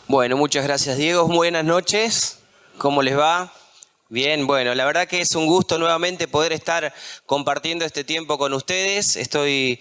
Bueno, muchas gracias, Diego. Buenas noches. ¿Cómo les va? Bien, bueno, la verdad que es un gusto nuevamente poder estar compartiendo este tiempo con ustedes. Estoy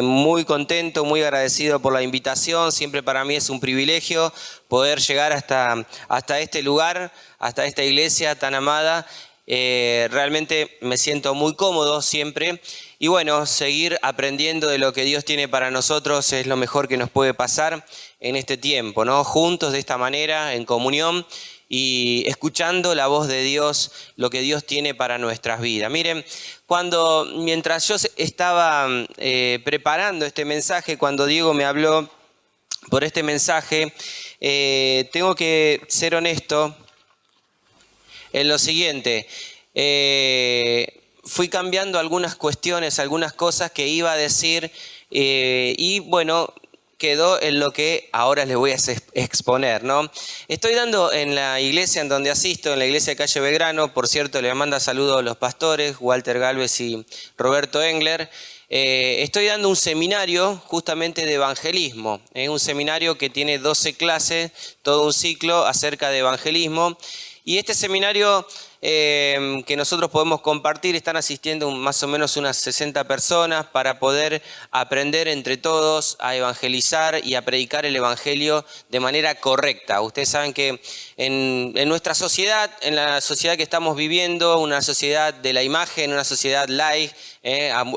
muy contento, muy agradecido por la invitación. Siempre para mí es un privilegio poder llegar hasta este lugar, hasta esta iglesia tan amada. Realmente me siento muy cómodo siempre. Y bueno, seguir aprendiendo de lo que Dios tiene para nosotros es lo mejor que nos puede pasar en este tiempo, ¿no? Juntos de esta manera, en comunión y escuchando la voz de Dios, lo que Dios tiene para nuestras vidas. Miren, mientras yo estaba preparando este mensaje, cuando Diego me habló por este mensaje, tengo que ser honesto en lo siguiente. Fui cambiando algunas cuestiones, algunas cosas que iba a decir y bueno, quedó en lo que ahora les voy a exponer, ¿no? Estoy dando en la iglesia en donde asisto, en la iglesia de Calle Belgrano. Por cierto, le manda saludos a los pastores, Walter Galvez y Roberto Engler. Estoy dando un seminario justamente de evangelismo, un seminario que tiene 12 clases, todo un ciclo acerca de evangelismo. Y este seminario que nosotros podemos compartir, están asistiendo más o menos unas 60 personas para poder aprender entre todos a evangelizar y a predicar el evangelio de manera correcta. Ustedes saben que en nuestra sociedad, en la sociedad que estamos viviendo, una sociedad de la imagen, una sociedad light,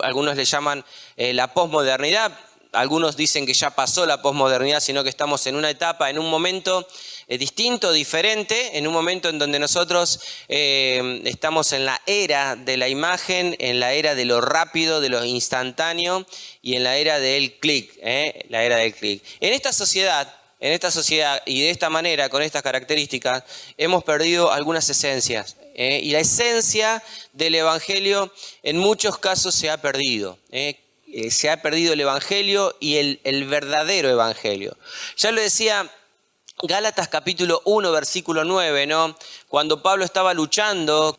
algunos le llaman la posmodernidad. Algunos dicen que ya pasó la posmodernidad, sino que estamos en una etapa, en un momento distinto, diferente, en un momento en donde nosotros estamos en la era de la imagen, en la era de lo rápido, de lo instantáneo y en la era del clic, la era del clic. En esta sociedad y de esta manera, con estas características, hemos perdido algunas esencias. Y la esencia del evangelio en muchos casos se ha perdido. Se ha perdido el evangelio y el verdadero evangelio. Ya lo decía Gálatas capítulo 1, versículo 9, ¿no? Cuando Pablo estaba luchando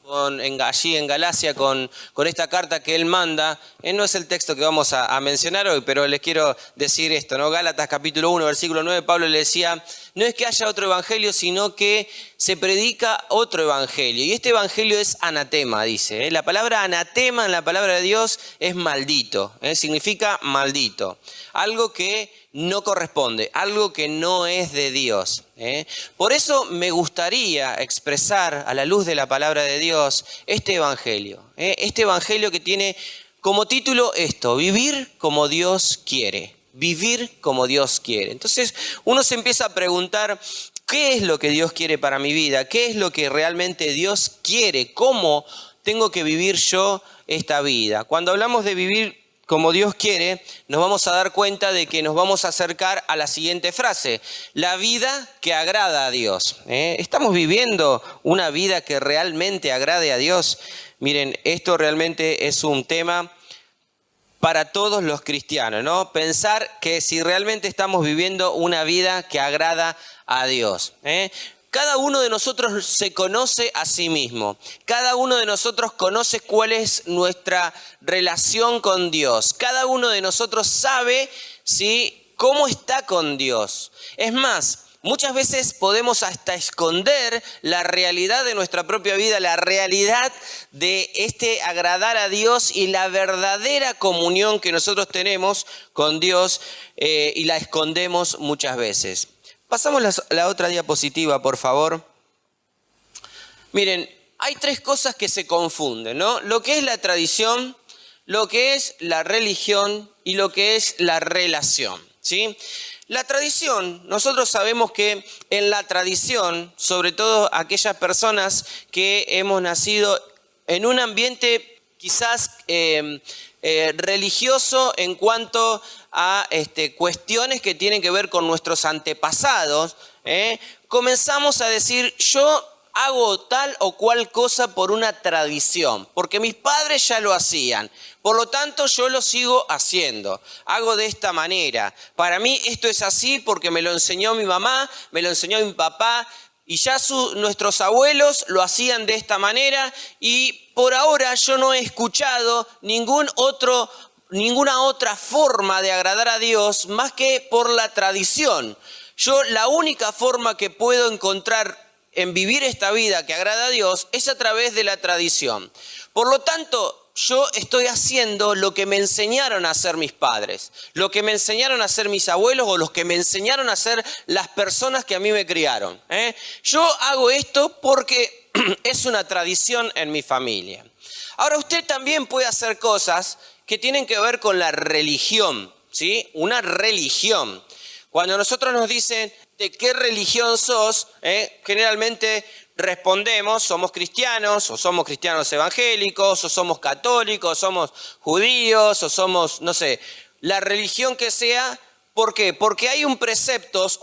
allí en Galacia con esta carta que él manda, no es el texto que vamos a mencionar hoy, pero les quiero decir esto, ¿no? Gálatas capítulo 1, versículo 9, Pablo le decía, no es que haya otro evangelio, sino que se predica otro evangelio. Y este evangelio es anatema, dice. La palabra anatema en la palabra de Dios es maldito, significa maldito. Algo que no corresponde, algo que no es de Dios. Por eso me gustaría expresar a la luz de la palabra de Dios este evangelio que tiene como título esto: vivir como Dios quiere, vivir como Dios quiere. Entonces uno se empieza a preguntar, ¿qué es lo que Dios quiere para mi vida? ¿Qué es lo que realmente Dios quiere? ¿Cómo tengo que vivir yo esta vida? Cuando hablamos de vivir como Dios quiere, nos vamos a dar cuenta de que nos vamos a acercar a la siguiente frase: la vida que agrada a Dios. ¿Estamos viviendo una vida que realmente agrade a Dios? Miren, esto realmente es un tema para todos los cristianos, ¿no? Pensar que si realmente estamos viviendo una vida que agrada a Dios. Cada uno de nosotros se conoce a sí mismo. Cada uno de nosotros conoce cuál es nuestra relación con Dios. Cada uno de nosotros sabe cómo está con Dios. Es más, muchas veces podemos hasta esconder la realidad de nuestra propia vida, la realidad de este agradar a Dios y la verdadera comunión que nosotros tenemos con Dios, y la escondemos muchas veces. Pasamos la otra diapositiva, por favor. Miren, hay tres cosas que se confunden, ¿no? Lo que es la tradición, lo que es la religión y lo que es la relación, ¿sí? La tradición, nosotros sabemos que en la tradición, sobre todo aquellas personas que hemos nacido en un ambiente quizás religioso en cuanto a cuestiones que tienen que ver con nuestros antepasados, comenzamos a decir, yo hago tal o cual cosa por una tradición, porque mis padres ya lo hacían, por lo tanto yo lo sigo haciendo, hago de esta manera. Para mí esto es así porque me lo enseñó mi mamá, me lo enseñó mi papá, y ya nuestros abuelos lo hacían de esta manera, y por ahora yo no he escuchado ninguna otra forma de agradar a Dios más que por la tradición. Yo la única forma que puedo encontrar en vivir esta vida que agrada a Dios es a través de la tradición. Por lo tanto, yo estoy haciendo lo que me enseñaron a hacer mis padres, lo que me enseñaron a hacer mis abuelos o los que me enseñaron a hacer las personas que a mí me criaron. Yo hago esto porque es una tradición en mi familia. Ahora, usted también puede hacer cosas que tienen que ver con la religión, ¿sí? Una religión. Cuando nosotros nos dicen de qué religión sos, generalmente respondemos, somos cristianos, o somos cristianos evangélicos, o somos católicos, somos judíos, o somos, no sé, la religión que sea. ¿Por qué? Porque hay preceptos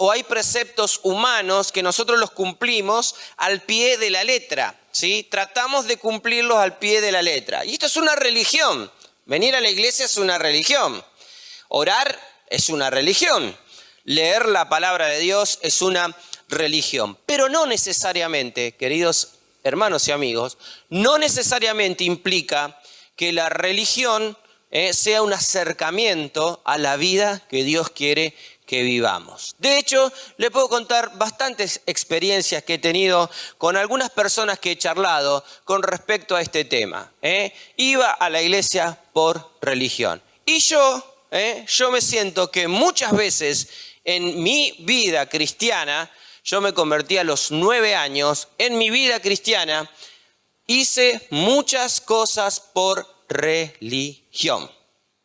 humanos que nosotros los cumplimos al pie de la letra, ¿sí? Tratamos de cumplirlos al pie de la letra. Y esto es una religión. Venir a la iglesia es una religión. Orar es una religión. Leer la palabra de Dios es una religión. Pero no necesariamente, queridos hermanos y amigos, no necesariamente implica que la religión sea un acercamiento a la vida que Dios quiere que vivamos. De hecho, le puedo contar bastantes experiencias que he tenido con algunas personas que he charlado con respecto a este tema. Iba a la iglesia por religión. Y yo me siento que muchas veces en mi vida cristiana, yo me convertí a los 9 años, en mi vida cristiana hice muchas cosas por religión.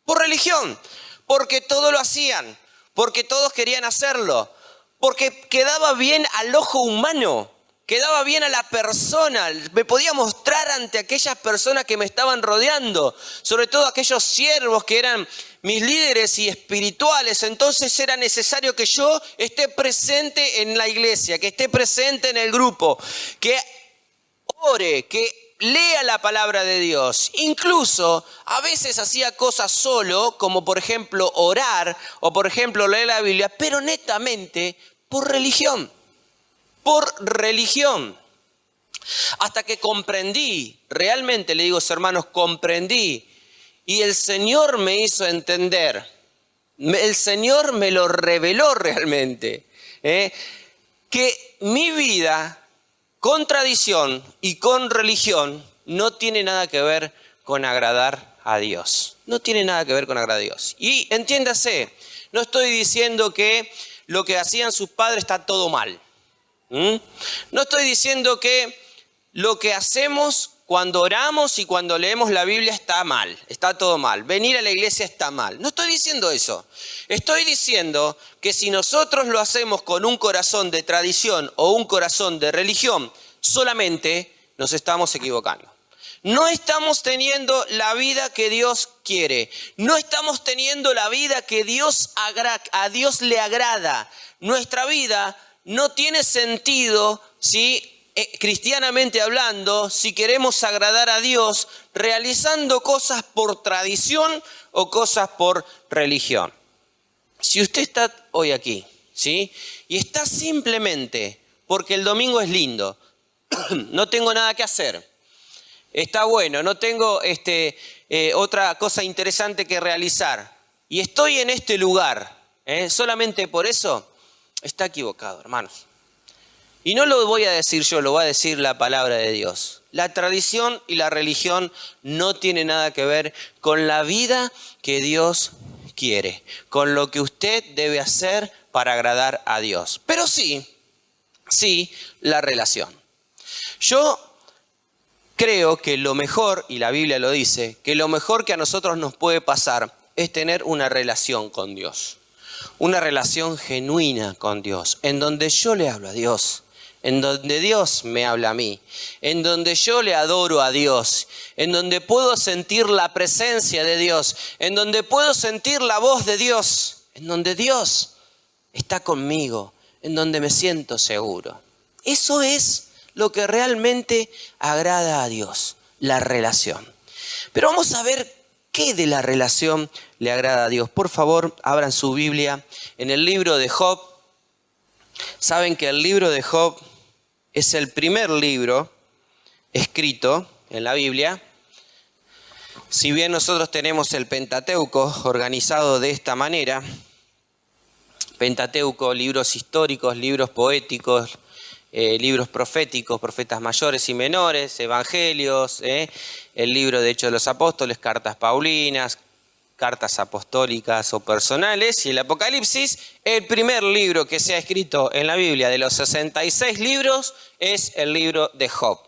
Por religión, porque todos lo hacían, porque todos querían hacerlo, porque quedaba bien al ojo humano, quedaba bien a la persona, me podía mostrar ante aquellas personas que me estaban rodeando, sobre todo aquellos siervos que eran mis líderes y espirituales. Entonces era necesario que yo esté presente en la iglesia, que esté presente en el grupo, que ore, que lea la palabra de Dios. Incluso a veces hacía cosas solo, como por ejemplo orar o por ejemplo leer la Biblia, pero netamente por religión. Por religión. Hasta que comprendí, realmente le digo, hermanos, comprendí. Y el Señor me hizo entender, el Señor me lo reveló realmente, que mi vida con tradición y con religión no tiene nada que ver con agradar a Dios. No tiene nada que ver con agradar a Dios. Y entiéndase, no estoy diciendo que lo que hacían sus padres está todo mal. No estoy diciendo que lo que hacemos cuando oramos y cuando leemos la Biblia está mal, está todo mal. Venir a la iglesia está mal. No estoy diciendo eso. Estoy diciendo que si nosotros lo hacemos con un corazón de tradición o un corazón de religión, solamente nos estamos equivocando. No estamos teniendo la vida que Dios quiere. No estamos teniendo la vida que a Dios le agrada. Nuestra vida no tiene sentido si cristianamente hablando, si queremos agradar a Dios, realizando cosas por tradición o cosas por religión. Si usted está hoy aquí, ¿sí? Y está simplemente porque el domingo es lindo, no tengo nada que hacer, está bueno, no tengo otra cosa interesante que realizar, y estoy en este lugar, solamente por eso, está equivocado, hermanos. Y no lo voy a decir yo, lo va a decir la palabra de Dios. La tradición y la religión no tienen nada que ver con la vida que Dios quiere, con lo que usted debe hacer para agradar a Dios. Pero sí, la relación. Yo creo que lo mejor, y la Biblia lo dice, que lo mejor que a nosotros nos puede pasar es tener una relación con Dios. Una relación genuina con Dios, en donde yo le hablo a Dios, en donde Dios me habla a mí, en donde yo le adoro a Dios, en donde puedo sentir la presencia de Dios, en donde puedo sentir la voz de Dios, en donde Dios está conmigo, en donde me siento seguro. Eso es lo que realmente agrada a Dios, la relación. Pero vamos a ver qué de la relación le agrada a Dios. Por favor, abran su Biblia en el libro de Job. Saben que el libro de Job es el primer libro escrito en la Biblia. Si bien nosotros tenemos el Pentateuco organizado de esta manera, Pentateuco, libros históricos, libros poéticos, libros proféticos, profetas mayores y menores, evangelios, el libro de Hechos de los Apóstoles, cartas paulinas, cartas apostólicas o personales, y el Apocalipsis, el primer libro que se ha escrito en la Biblia de los 66 libros es el libro de Job.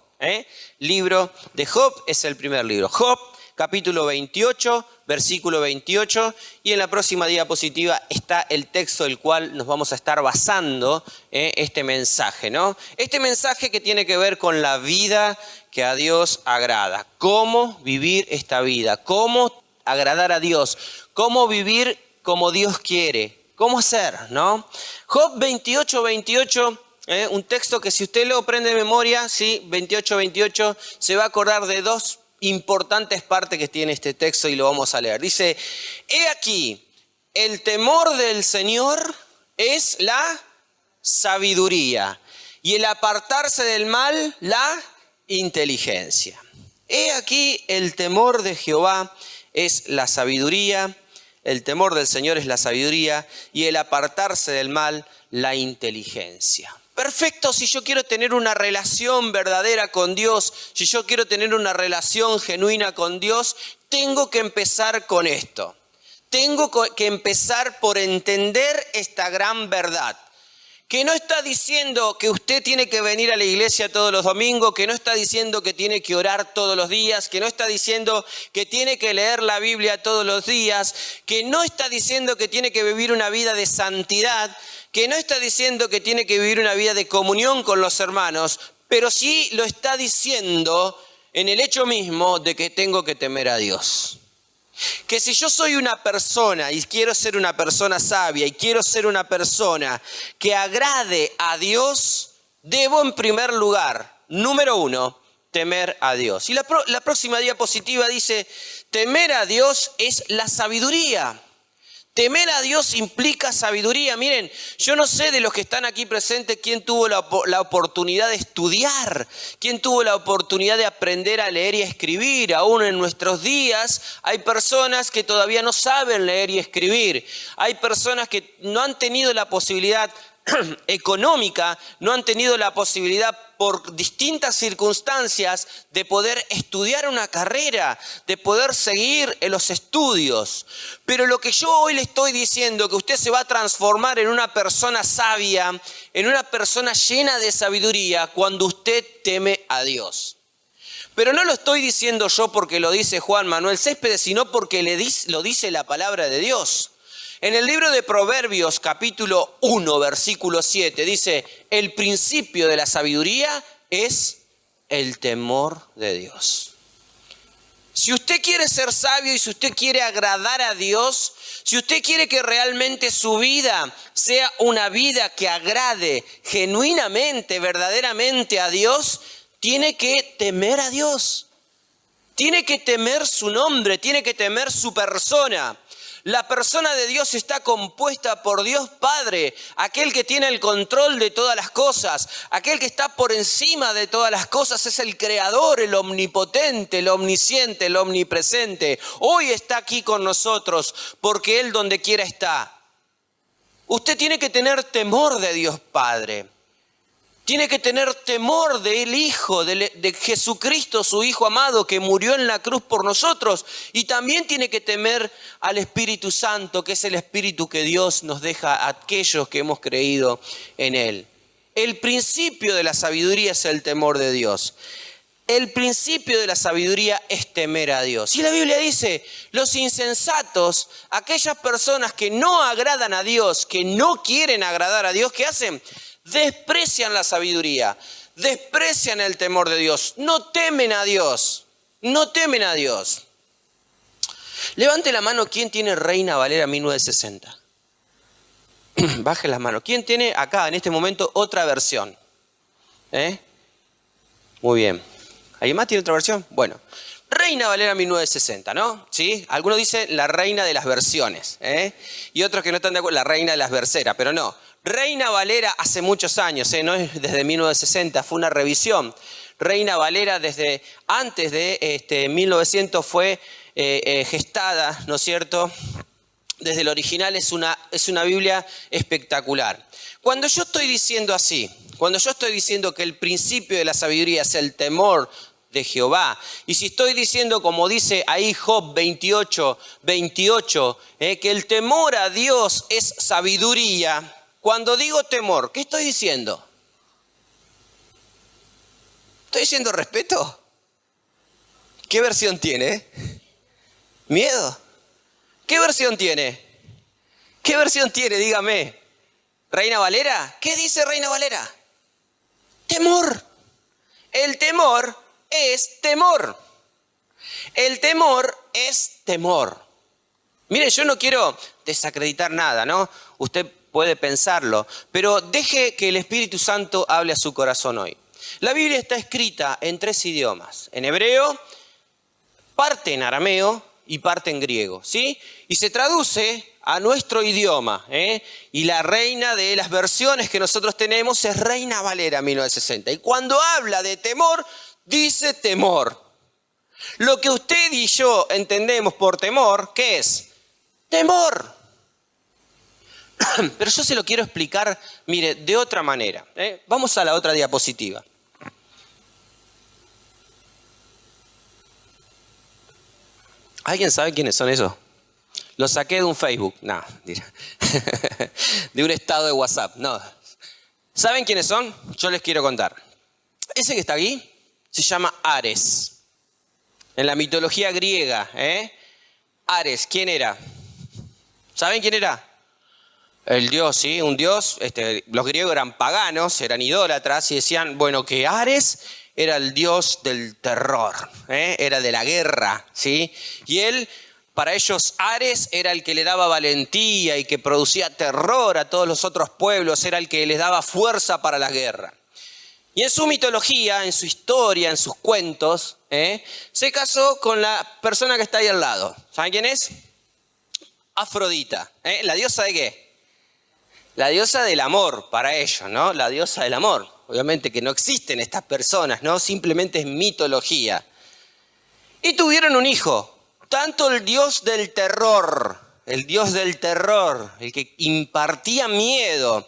Libro de Job es el primer libro. Job, capítulo 28, versículo 28, y en la próxima diapositiva está el texto del cual nos vamos a estar basando este mensaje, ¿no? Este mensaje que tiene que ver con la vida que a Dios agrada. Cómo vivir esta vida, cómo agradar a Dios, cómo vivir como Dios quiere, cómo hacer, ¿no? Job 28, 28, un texto que si usted lo aprende de memoria, sí, 28, 28, se va a acordar de dos importantes partes que tiene este texto y lo vamos a leer. Dice, he aquí, el temor del Señor es la sabiduría y el apartarse del mal, la inteligencia. He aquí, el temor de Jehová es la sabiduría, el temor del Señor es la sabiduría y el apartarse del mal, la inteligencia. Perfecto, si yo quiero tener una relación verdadera con Dios, si yo quiero tener una relación genuina con Dios, tengo que empezar con esto. Tengo que empezar por entender esta gran verdad. Que no está diciendo que usted tiene que venir a la iglesia todos los domingos, que no está diciendo que tiene que orar todos los días, que no está diciendo que tiene que leer la Biblia todos los días, que no está diciendo que tiene que vivir una vida de santidad, que no está diciendo que tiene que vivir una vida de comunión con los hermanos, pero sí lo está diciendo en el hecho mismo de que tengo que temer a Dios. Que si yo soy una persona y quiero ser una persona sabia y quiero ser una persona que agrade a Dios, debo en primer lugar, número uno, temer a Dios. Y la próxima diapositiva dice, temer a Dios es la sabiduría. Temer a Dios implica sabiduría. Miren, yo no sé de los que están aquí presentes quién tuvo la oportunidad de estudiar, quién tuvo la oportunidad de aprender a leer y a escribir. Aún en nuestros días hay personas que todavía no saben leer y escribir. Hay personas que no han tenido la posibilidad económica, no han tenido la posibilidad por distintas circunstancias de poder estudiar una carrera, de poder seguir en los estudios. Pero lo que yo hoy le estoy diciendo, que usted se va a transformar en una persona sabia, en una persona llena de sabiduría, cuando usted teme a Dios. Pero no lo estoy diciendo yo porque lo dice Juan Manuel Céspedes, sino porque lo dice la palabra de Dios. En el libro de Proverbios, capítulo 1, versículo 7, dice, el principio de la sabiduría es el temor de Dios. Si usted quiere ser sabio y si usted quiere agradar a Dios, si usted quiere que realmente su vida sea una vida que agrade genuinamente, verdaderamente a Dios, tiene que temer a Dios. Tiene que temer su nombre, tiene que temer su persona. La persona de Dios está compuesta por Dios Padre, aquel que tiene el control de todas las cosas, aquel que está por encima de todas las cosas, es el creador, el omnipotente, el omnisciente, el omnipresente. Hoy está aquí con nosotros porque Él donde quiera está. Usted tiene que tener temor de Dios Padre. Tiene que tener temor del Hijo, de Jesucristo, su Hijo amado, que murió en la cruz por nosotros. Y también tiene que temer al Espíritu Santo, que es el Espíritu que Dios nos deja a aquellos que hemos creído en Él. El principio de la sabiduría es el temor de Dios. El principio de la sabiduría es temer a Dios. Y la Biblia dice, los insensatos, aquellas personas que no agradan a Dios, que no quieren agradar a Dios, ¿qué hacen? Desprecian la sabiduría, desprecian el temor de Dios, no temen a Dios, no temen a Dios. Levante la mano, ¿quién tiene Reina Valera 1960? Baje la mano. ¿Quién tiene acá en este momento otra versión? Muy bien. ¿Alguien más tiene otra versión? Bueno, Reina Valera 1960, ¿no? ¿Sí? Algunos dicen la reina de las versiones, y otros que no están de acuerdo, la reina de las verseras, pero no. Reina Valera hace muchos años, no es desde 1960, fue una revisión. Reina Valera desde antes de 1900 fue gestada, ¿no es cierto?, desde el original es una Biblia espectacular. Cuando yo estoy diciendo así, cuando yo estoy diciendo que el principio de la sabiduría es el temor de Jehová, y si estoy diciendo, como dice ahí Job 28, que el temor a Dios es sabiduría, cuando digo temor, ¿qué estoy diciendo? ¿Estoy diciendo respeto? ¿Qué versión tiene? ¿Miedo? ¿Qué versión tiene? ¿Qué versión tiene? Dígame. ¿Reina Valera? ¿Qué dice Reina Valera? Temor. El temor es temor. El temor es temor. Mire, yo no quiero desacreditar nada, ¿no? Usted puede pensarlo, pero deje que el Espíritu Santo hable a su corazón hoy. La Biblia está escrita en 3 idiomas, en hebreo, parte en arameo y parte en griego, ¿sí? Y se traduce a nuestro idioma, y la reina de las versiones que nosotros tenemos es Reina Valera 1960. Y cuando habla de temor, dice temor. Lo que usted y yo entendemos por temor, ¿qué es? Temor. Pero yo se lo quiero explicar, mire, de otra manera. Vamos a la otra diapositiva. ¿Alguien sabe quiénes son esos? Los saqué de un Facebook. No, de un estado de WhatsApp. No. ¿Saben quiénes son? Yo les quiero contar. Ese que está aquí se llama Ares. En la mitología griega, Ares, ¿quién era? ¿Saben quién era? El dios, ¿sí? Un dios. Los griegos eran paganos, eran idólatras y decían, bueno, que Ares era el dios del terror, era de la guerra, ¿sí? Y él, para ellos, Ares era el que le daba valentía y que producía terror a todos los otros pueblos, era el que les daba fuerza para la guerra. Y en su mitología, en su historia, en sus cuentos, se casó con la persona que está ahí al lado. ¿Saben quién es? Afrodita. ¿La diosa de qué? La diosa del amor para ellos, ¿no? La diosa del amor. Obviamente que no existen estas personas, ¿no? Simplemente es mitología. Y tuvieron un hijo. Tanto el dios del terror, el que impartía miedo,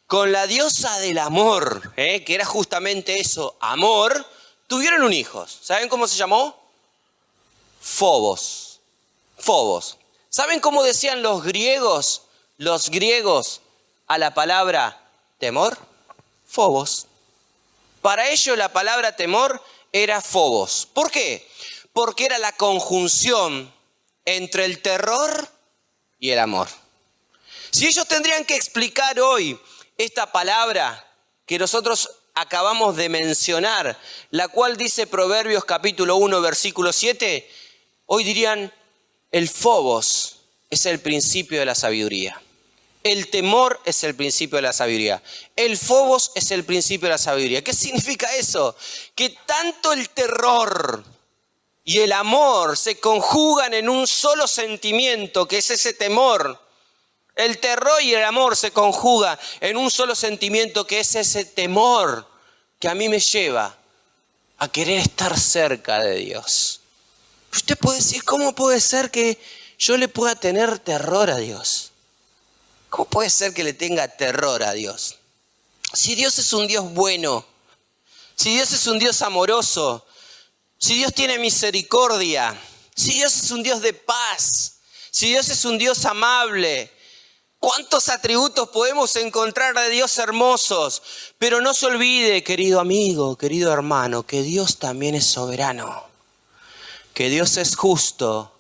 con la diosa del amor, que era justamente eso, amor, tuvieron un hijo. ¿Saben cómo se llamó? Fobos. Fobos. ¿Saben cómo decían los griegos a la palabra temor? Fobos. Para ellos la palabra temor era fobos. ¿Por qué? Porque era la conjunción entre el terror y el amor. Si ellos tendrían que explicar hoy esta palabra que nosotros acabamos de mencionar, la cual dice Proverbios capítulo 1, versículo 7, hoy dirían, el fobos es el principio de la sabiduría. El temor es el principio de la sabiduría. El fobos es el principio de la sabiduría. ¿Qué significa eso? Que tanto el terror y el amor se conjugan en un solo sentimiento, que es ese temor. El terror y el amor se conjugan en un solo sentimiento, que es ese temor que a mí me lleva a querer estar cerca de Dios. Usted puede decir, ¿cómo puede ser que yo le pueda tener terror a Dios? ¿Cómo puede ser que le tenga terror a Dios? Si Dios es un Dios bueno, si Dios es un Dios amoroso, si Dios tiene misericordia, si Dios es un Dios de paz, si Dios es un Dios amable, ¿cuántos atributos podemos encontrar de Dios hermosos? Pero no se olvide, querido amigo, querido hermano, que Dios también es soberano, que Dios es justo,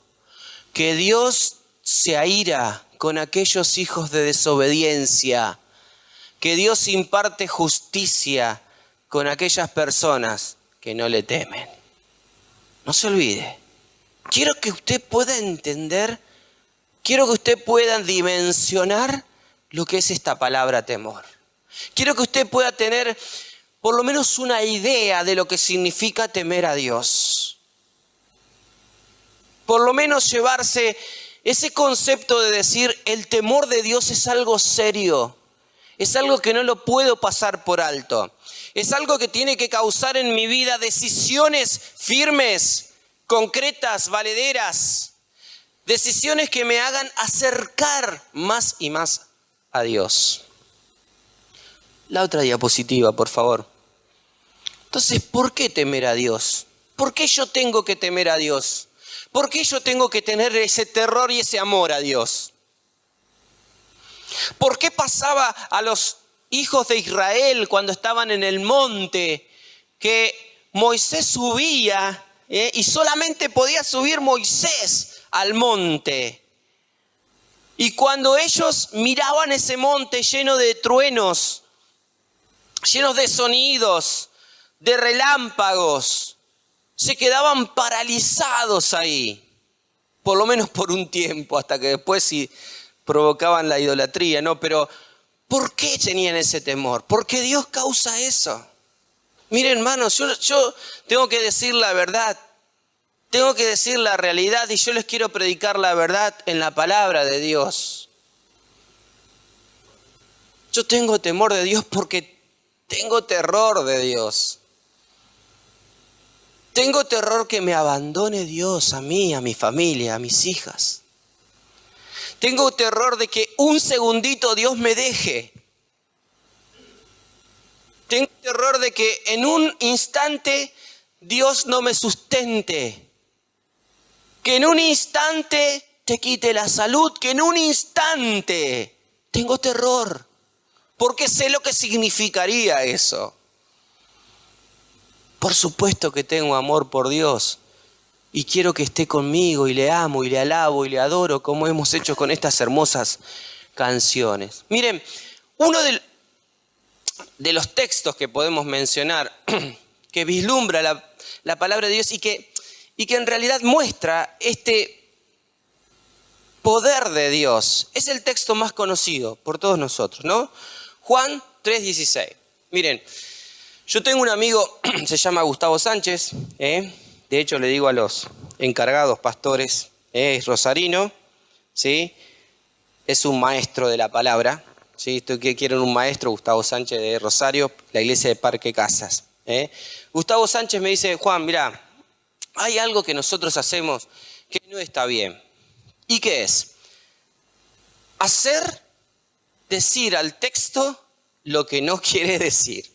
que Dios se aira con aquellos hijos de desobediencia, que Dios imparte justicia con aquellas personas que no le temen. No se olvide. Quiero que usted pueda entender, quiero que usted pueda dimensionar lo que es esta palabra temor. Quiero que usted pueda tener por lo menos una idea de lo que significa temer a Dios. Por lo menos llevarse ese concepto de decir, el temor de Dios es algo serio, es algo que no lo puedo pasar por alto, es algo que tiene que causar en mi vida decisiones firmes, concretas, valederas. Decisiones que me hagan acercar más y más a Dios. La otra diapositiva, por favor. Entonces, ¿por qué temer a Dios? ¿Por qué yo tengo que temer a Dios? ¿Por qué yo tengo que tener ese terror y ese amor a Dios? ¿Por qué pasaba a los hijos de Israel cuando estaban en el monte que Moisés subía y solamente podía subir Moisés al monte? Y cuando ellos miraban ese monte lleno de truenos, llenos de sonidos, de relámpagos, se quedaban paralizados ahí, por lo menos por un tiempo, hasta que después sí provocaban la idolatría, ¿no? Pero ¿por qué tenían ese temor? ¿Por qué Dios causa eso? Miren, hermanos, yo tengo que decir la verdad, tengo que decir la realidad y yo les quiero predicar la verdad en la palabra de Dios. Yo tengo temor de Dios porque tengo terror de Dios. Tengo terror que me abandone Dios a mí, a mi familia, a mis hijas. Tengo terror de que un segundito Dios me deje. Tengo terror de que en un instante Dios no me sustente. Que en un instante te quite la salud. Que en un instante. Tengo terror. Porque sé lo que significaría eso. Por supuesto que tengo amor por Dios. Y quiero que esté conmigo y le amo y le alabo y le adoro como hemos hecho con estas hermosas canciones. Miren, uno de los textos que podemos mencionar que vislumbra la palabra de Dios y que en realidad muestra este poder de Dios es el texto más conocido por todos nosotros, ¿no? Juan 3:16. Miren, yo tengo un amigo, se llama Gustavo Sánchez, de hecho le digo a los encargados pastores, es rosarino, ¿sí? Es un maestro de la palabra, ¿sí? Esto que quieren un maestro, Gustavo Sánchez de Rosario, la iglesia de Parque Casas. Gustavo Sánchez me dice, Juan, mirá, hay algo que nosotros hacemos que no está bien. ¿Y qué es? Decir al texto lo que no quiere decir.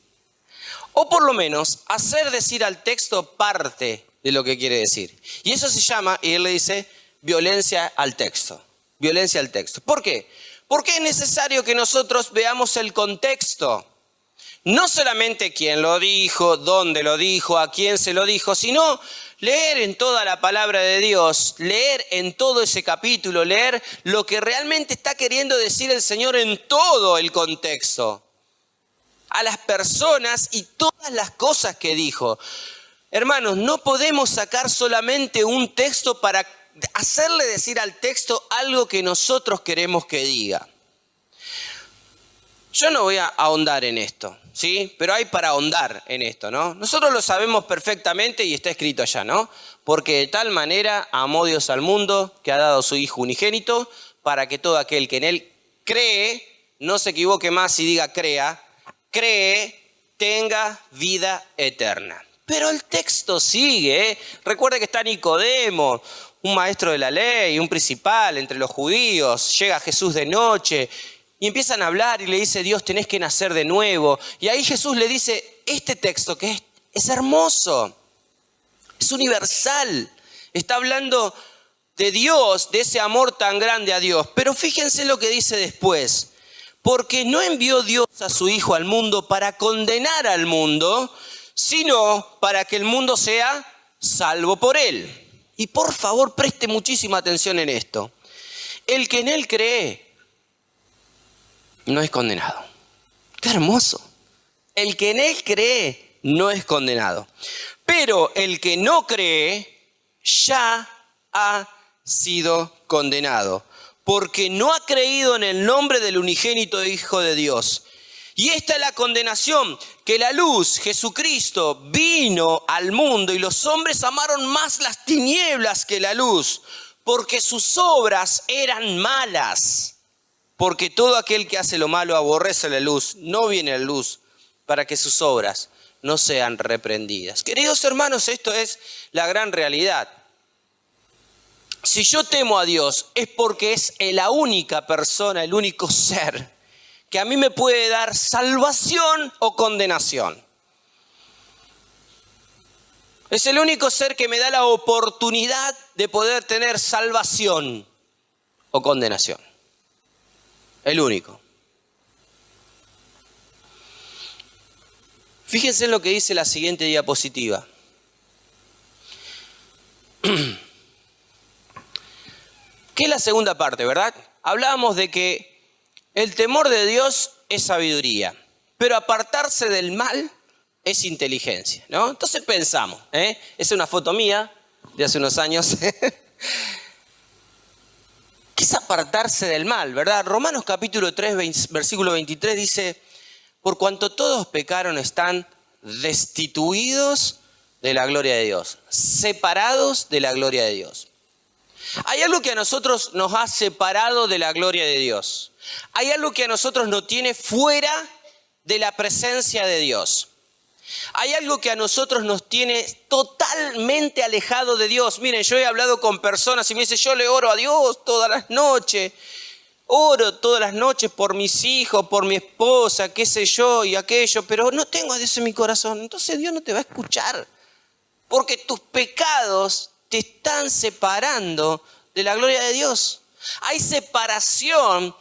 O por lo menos hacer decir al texto parte de lo que quiere decir. Y eso se llama, y él le dice, violencia al texto. Violencia al texto. ¿Por qué? Porque es necesario que nosotros veamos el contexto. No solamente quién lo dijo, dónde lo dijo, a quién se lo dijo, sino leer en toda la palabra de Dios, leer en todo ese capítulo, leer lo que realmente está queriendo decir el Señor en todo el contexto. A las personas y todas las cosas que dijo. Hermanos, no podemos sacar solamente un texto para hacerle decir al texto algo que nosotros queremos que diga. Yo no voy a ahondar en esto, ¿sí? Pero hay para ahondar en esto, ¿no? Nosotros lo sabemos perfectamente y está escrito allá, ¿no? Porque de tal manera amó Dios al mundo que ha dado a su Hijo unigénito para que todo aquel que en Él cree, no se equivoque más y diga cree, tenga vida eterna. Pero el texto sigue, ¿eh? Recuerde que está Nicodemo, un maestro de la ley, un principal entre los judíos. Llega Jesús de noche y empiezan a hablar y le dice, Dios, tenés que nacer de nuevo. Y ahí Jesús le dice este texto que es hermoso, es universal. Está hablando de Dios, de ese amor tan grande a Dios. Pero fíjense lo que dice después. Porque no envió Dios a su Hijo al mundo para condenar al mundo, sino para que el mundo sea salvo por Él. Y por favor, preste muchísima atención en esto. El que en Él cree no es condenado. ¡Qué hermoso! El que en Él cree no es condenado. Pero el que no cree ya ha sido condenado. Porque no ha creído en el nombre del unigénito Hijo de Dios. Y esta es la condenación, que la luz, Jesucristo, vino al mundo y los hombres amaron más las tinieblas que la luz, porque sus obras eran malas. Porque todo aquel que hace lo malo aborrece la luz, no viene a la luz, para que sus obras no sean reprendidas. Queridos hermanos, esto es la gran realidad. Si yo temo a Dios es porque es la única persona, el único ser que a mí me puede dar salvación o condenación. Es el único ser que me da la oportunidad de poder tener salvación o condenación. El único. Fíjense en lo que dice la siguiente diapositiva. ¿Qué es la segunda parte, verdad? Hablábamos de que el temor de Dios es sabiduría, pero apartarse del mal es inteligencia, ¿no? Entonces pensamos, es una foto mía de hace unos años. ¿Qué es apartarse del mal, verdad? Romanos capítulo 3, versículo 23 dice: por cuanto todos pecaron están destituidos de la gloria de Dios, separados de la gloria de Dios. Hay algo que a nosotros nos ha separado de la gloria de Dios. Hay algo que a nosotros nos tiene fuera de la presencia de Dios. Hay algo que a nosotros nos tiene totalmente alejado de Dios. Miren, yo he hablado con personas y me dicen: yo le oro a Dios todas las noches. Oro todas las noches por mis hijos, por mi esposa, qué sé yo y aquello, pero no tengo a Dios en mi corazón. Entonces Dios no te va a escuchar, porque tus pecados te están separando de la gloria de Dios. Hay separación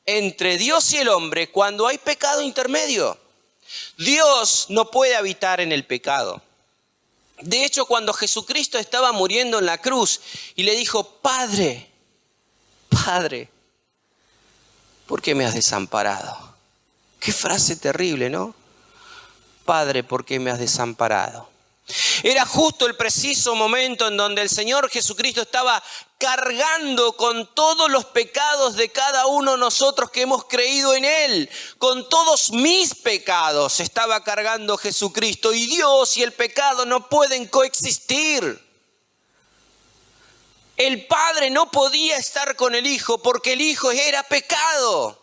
entre Dios y el hombre cuando hay pecado intermedio. Dios no puede habitar en el pecado. De hecho, cuando Jesucristo estaba muriendo en la cruz y le dijo: Padre, Padre, ¿por qué me has desamparado? Qué frase terrible, ¿no? Padre, ¿por qué me has desamparado? Era justo el preciso momento en donde el Señor Jesucristo estaba cargando con todos los pecados de cada uno de nosotros que hemos creído en Él. Con todos mis pecados estaba cargando Jesucristo, y Dios y el pecado no pueden coexistir. El Padre no podía estar con el Hijo porque el Hijo era pecado.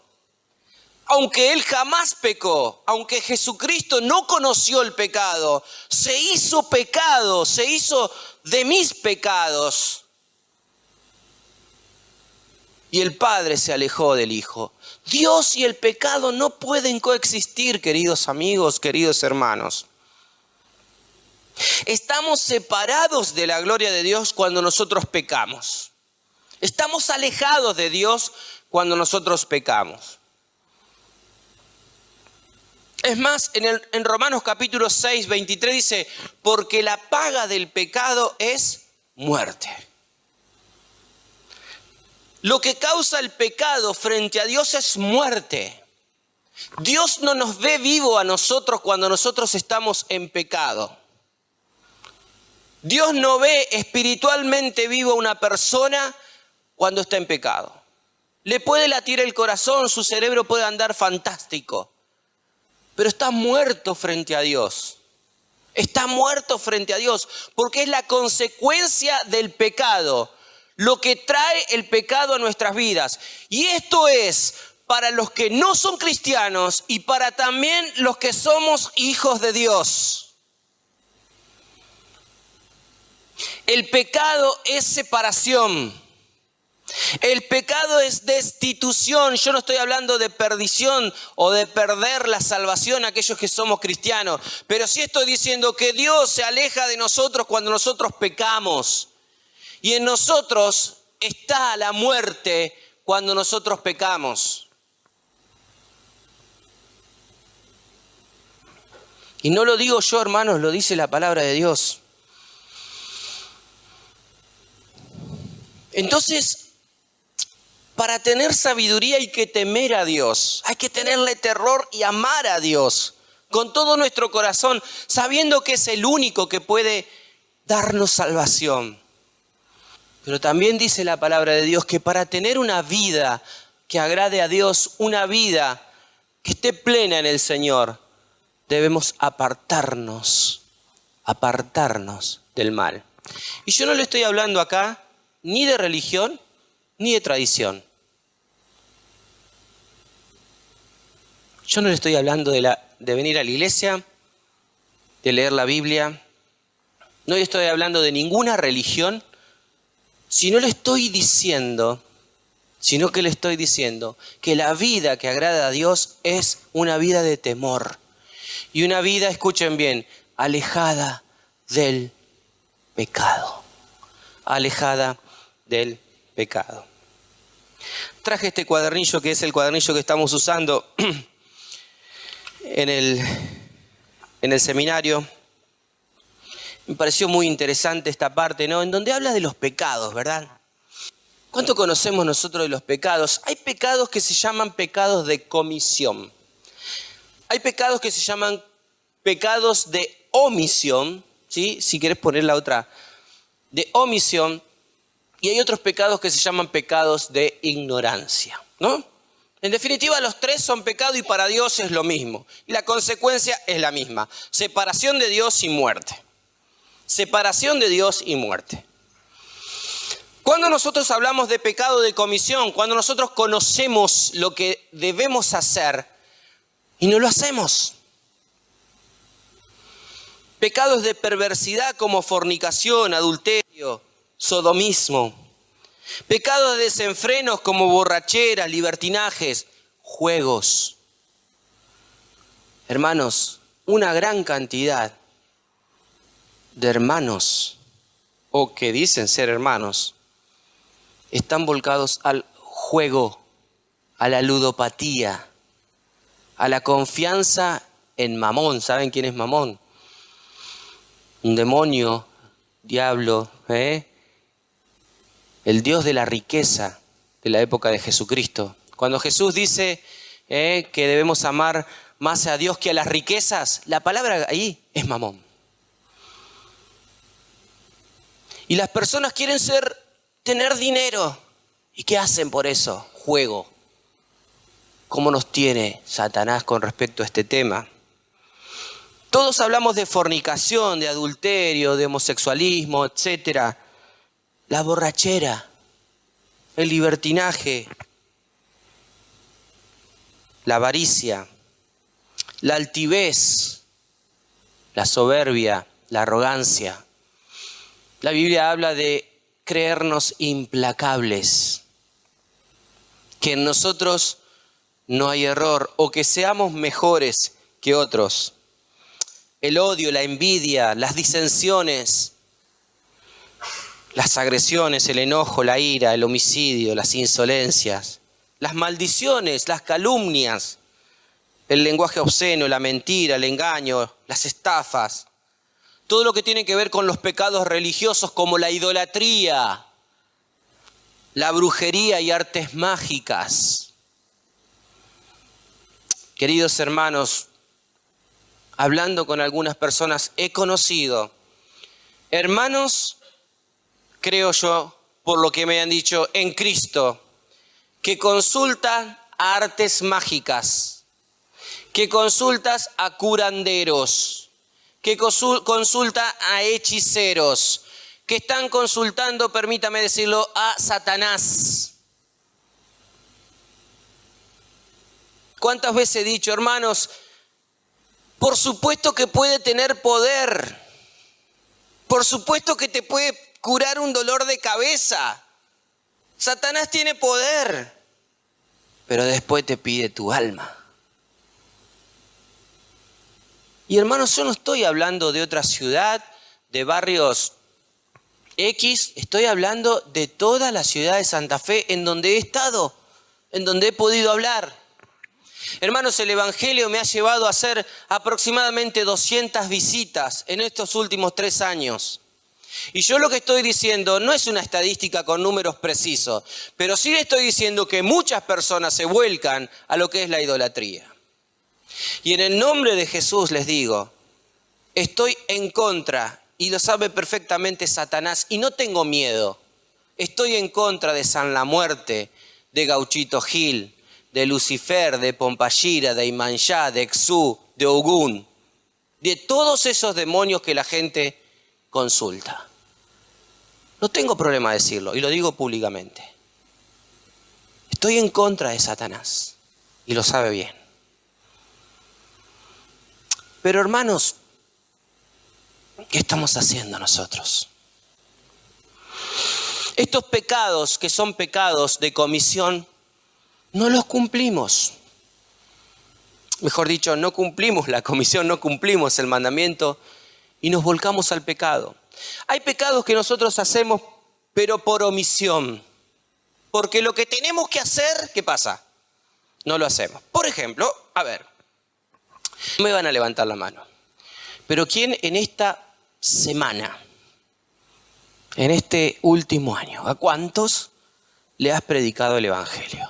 Aunque Él jamás pecó, aunque Jesucristo no conoció el pecado, se hizo pecado, se hizo de mis pecados. Y el Padre se alejó del Hijo. Dios y el pecado no pueden coexistir, queridos amigos, queridos hermanos. Estamos separados de la gloria de Dios cuando nosotros pecamos. Estamos alejados de Dios cuando nosotros pecamos. Es más, en Romanos capítulo 6, 23 dice: porque la paga del pecado es muerte. Lo que causa el pecado frente a Dios es muerte. Dios no nos ve vivo a nosotros cuando nosotros estamos en pecado. Dios no ve espiritualmente vivo a una persona cuando está en pecado. Le puede latir el corazón, su cerebro puede andar fantástico, pero está muerto frente a Dios. Está muerto frente a Dios porque es la consecuencia del pecado, lo que trae el pecado a nuestras vidas. Y esto es para los que no son cristianos y para también los que somos hijos de Dios. El pecado es separación. El pecado es destitución. Yo no estoy hablando de perdición o de perder la salvación a aquellos que somos cristianos, pero sí estoy diciendo que Dios se aleja de nosotros cuando nosotros pecamos. Y en nosotros está la muerte cuando nosotros pecamos. Y no lo digo yo, hermanos, lo dice la palabra de Dios. Entonces, para tener sabiduría hay que temer a Dios, hay que tenerle terror y amar a Dios con todo nuestro corazón, sabiendo que es el único que puede darnos salvación. Pero también dice la palabra de Dios que para tener una vida que agrade a Dios, una vida que esté plena en el Señor, debemos apartarnos del mal. Y yo no le estoy hablando acá ni de religión ni de tradición. Yo no le estoy hablando de venir a la iglesia, de leer la Biblia. No le estoy hablando de ninguna religión si no le estoy diciendo, sino que le estoy diciendo que la vida que agrada a Dios es una vida de temor y una vida, escuchen bien, alejada del pecado. Alejada del pecado. Traje este cuadernillo que es el cuadernillo que estamos usando en el seminario. Me pareció muy interesante esta parte, ¿no? En donde habla de los pecados, ¿verdad? ¿Cuánto conocemos nosotros de los pecados? Hay pecados que se llaman pecados de comisión. Hay pecados que se llaman pecados de omisión, ¿sí? Si querés poner la otra, de omisión. Y hay otros pecados que se llaman pecados de ignorancia, ¿no? En definitiva, los tres son pecado y para Dios es lo mismo. Y la consecuencia es la misma. Separación de Dios y muerte. Separación de Dios y muerte. Cuando nosotros hablamos de pecado de comisión, cuando nosotros conocemos lo que debemos hacer y no lo hacemos. Pecados de perversidad como fornicación, adulterio, sodomismo. Pecados de desenfrenos como borracheras, libertinajes, juegos. Hermanos, una gran cantidad de hermanos, o que dicen ser hermanos, están volcados al juego, a la ludopatía, a la confianza en Mamón. ¿Saben quién es Mamón? Un demonio, diablo, el Dios de la riqueza de la época de Jesucristo. Cuando Jesús dice que debemos amar más a Dios que a las riquezas, la palabra ahí es Mamón. Y las personas quieren tener dinero. ¿Y qué hacen por eso? Juego. ¿Cómo nos tiene Satanás con respecto a este tema? Todos hablamos de fornicación, de adulterio, de homosexualismo, etc. La borrachera, el libertinaje, la avaricia, la altivez, la soberbia, la arrogancia. La Biblia habla de creernos implacables, que en nosotros no hay error o que seamos mejores que otros. El odio, la envidia, las disensiones, las agresiones, el enojo, la ira, el homicidio, las insolencias, las maldiciones, las calumnias, el lenguaje obsceno, la mentira, el engaño, las estafas. Todo lo que tiene que ver con los pecados religiosos como la idolatría, la brujería y artes mágicas. Queridos hermanos, hablando con algunas personas, he conocido hermanos, creo yo, por lo que me han dicho, en Cristo, que consultan a artes mágicas, que consultan a curanderos, que consulta a hechiceros, que están consultando, permítame decirlo, a Satanás. ¿Cuántas veces he dicho, hermanos, por supuesto que puede tener poder, por supuesto que te puede curar un dolor de cabeza, Satanás tiene poder, pero después te pide tu alma. Y hermanos, yo no estoy hablando de otra ciudad, de barrios X, estoy hablando de toda la ciudad de Santa Fe en donde he estado, en donde he podido hablar. Hermanos, el Evangelio me ha llevado a hacer aproximadamente 200 visitas en estos últimos 3 años. Y yo lo que estoy diciendo no es una estadística con números precisos, pero sí le estoy diciendo que muchas personas se vuelcan a lo que es la idolatría. Y en el nombre de Jesús les digo, estoy en contra, y lo sabe perfectamente Satanás, y no tengo miedo. Estoy en contra de San La Muerte, de Gauchito Gil, de Lucifer, de Pompayira, de Imanjá, de Exú, de Ogún, de todos esos demonios que la gente consulta. No tengo problema decirlo, y lo digo públicamente. Estoy en contra de Satanás, y lo sabe bien. Pero hermanos, ¿qué estamos haciendo nosotros? Estos pecados que son pecados de comisión, no los cumplimos. Mejor dicho, no cumplimos la comisión, no cumplimos el mandamiento y nos volcamos al pecado. Hay pecados que nosotros hacemos, pero por omisión. Porque lo que tenemos que hacer, ¿qué pasa? No lo hacemos. Por ejemplo, a ver, no me van a levantar la mano, pero ¿quién en esta semana, en este último año, a cuántos le has predicado el Evangelio?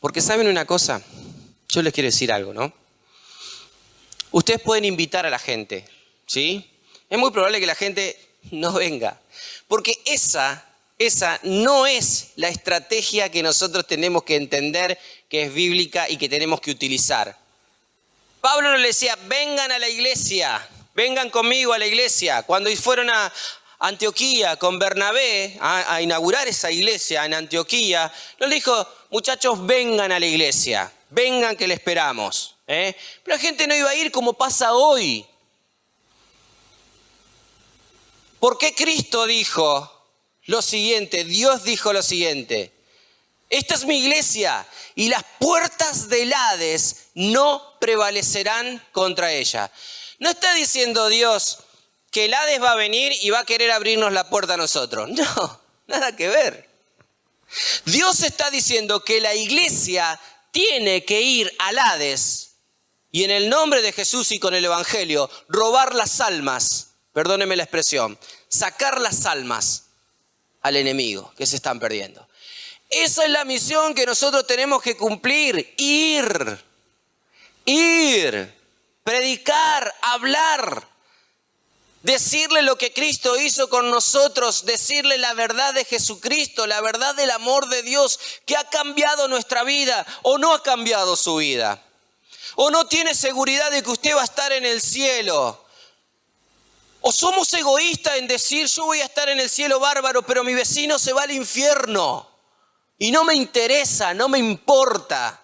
Porque ¿saben una cosa? Yo les quiero decir algo, ¿no? Ustedes pueden invitar a la gente, ¿sí? Es muy probable que la gente no venga, porque esa no es la estrategia que nosotros tenemos que entender, que es bíblica y que tenemos que utilizar. Pablo no le decía, vengan a la iglesia, vengan conmigo a la iglesia. Cuando fueron a Antioquía con Bernabé a inaugurar esa iglesia en Antioquía, no le dijo, muchachos, vengan a la iglesia, vengan que le esperamos. Pero la gente no iba a ir como pasa hoy. ¿Por qué Cristo dijo lo siguiente? Dios dijo lo siguiente: esta es mi iglesia y las puertas del Hades no prevalecerán contra ella. No está diciendo Dios que el Hades va a venir y va a querer abrirnos la puerta a nosotros. No, nada que ver. Dios está diciendo que la iglesia tiene que ir al Hades y en el nombre de Jesús y con el Evangelio robar las almas. Perdóneme la expresión, sacar las almas al enemigo que se están perdiendo. Esa es la misión que nosotros tenemos que cumplir, ir, predicar, hablar, decirle lo que Cristo hizo con nosotros, decirle la verdad de Jesucristo, la verdad del amor de Dios que ha cambiado nuestra vida o no ha cambiado su vida. O no tiene seguridad de que usted va a estar en el cielo. O somos egoístas en decir, yo voy a estar en el cielo bárbaro, pero mi vecino se va al infierno. Y no me interesa, no me importa.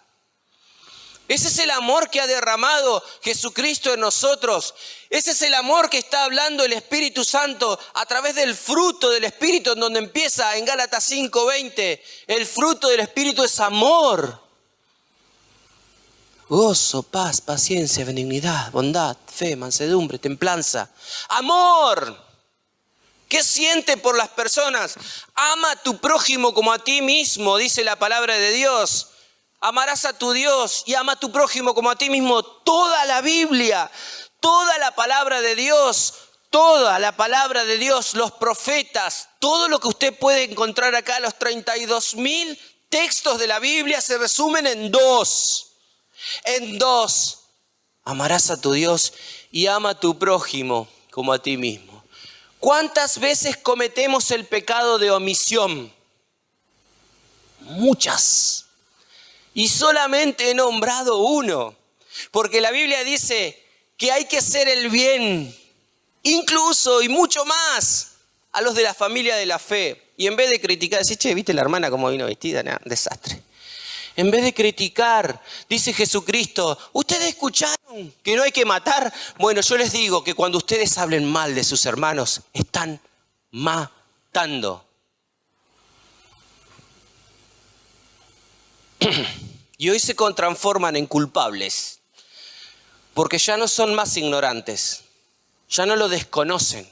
Ese es el amor que ha derramado Jesucristo en nosotros. Ese es el amor que está hablando el Espíritu Santo a través del fruto del Espíritu, en donde empieza en Gálatas 5:20. El fruto del Espíritu es amor. Gozo, paz, paciencia, benignidad, bondad, fe, mansedumbre, templanza. Amor. ¿Qué siente por las personas? Ama a tu prójimo como a ti mismo, dice la palabra de Dios. Amarás a tu Dios y ama a tu prójimo como a ti mismo. Toda la Biblia, toda la palabra de Dios, los profetas, todo lo que usted puede encontrar acá, los 32.000 textos de la Biblia se resumen en dos. Amarás a tu Dios y ama a tu prójimo como a ti mismo. ¿Cuántas veces cometemos el pecado de omisión? Muchas. Y solamente he nombrado uno. Porque la Biblia dice que hay que hacer el bien, incluso y mucho más, a los de la familia de la fe. Y en vez de criticar, decir, che, ¿viste la hermana cómo vino vestida? Nah, desastre. En vez de criticar, dice Jesucristo, ¿ustedes escucharon que no hay que matar? Bueno, yo les digo que cuando ustedes hablen mal de sus hermanos, están matando. Y hoy se transforman en culpables, porque ya no son más ignorantes, ya no lo desconocen.